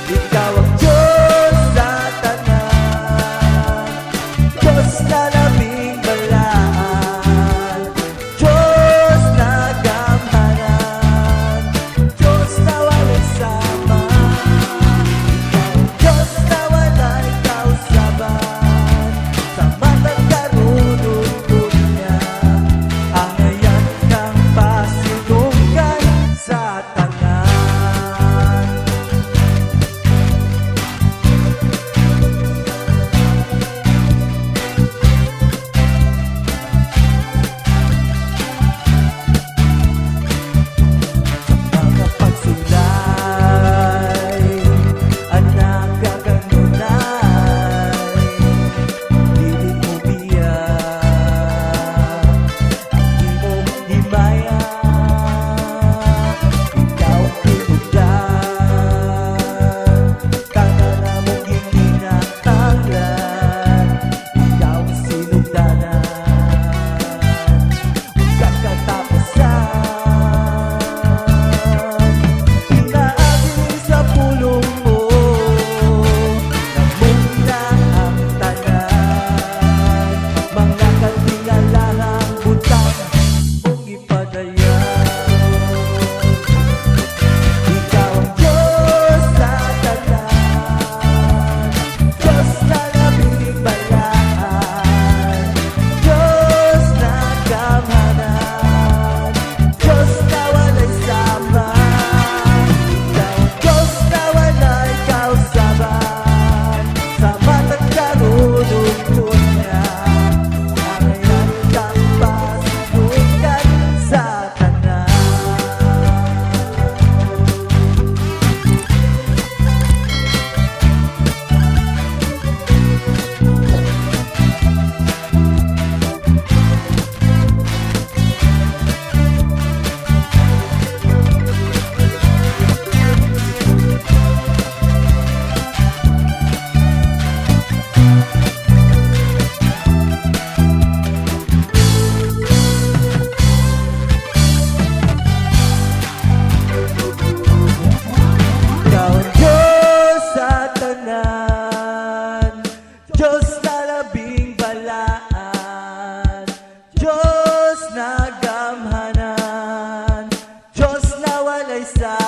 Ikaw ang Diyos sa tanan, Diyos na labing balaan, Diyos na gamhanan, Diyos na walang sama. Ikaw ang Diyos na wala'y kausaban, sa matang karunungan niya, ang ayan ng pasinunggan sa tanan. Mga pagsulay, anak kaganunay, pilit mo biyak, ang imong himaya. Ikaw ang tinugdan, tanan na mong gitinatanglan. Ikaw ang sinugdanan, kakatapusan. Inaabing sa pulong mo, namuna ang tanan, mga katingalahang butang mong ipadaya. Ikaw ang Diyos sa tanan, Diyos na labing balaan, Diyos na gamhanan, Diyos na walay sama. Ikaw ang Diyos na walay kausaban, sa matang karunungan niya, ang ayan kang pasinunggan sa tanan. Ikaw ang Diyos sa tanan, Diyos na labing balaan, Diyos na gamhanan, Diyos na walay sama.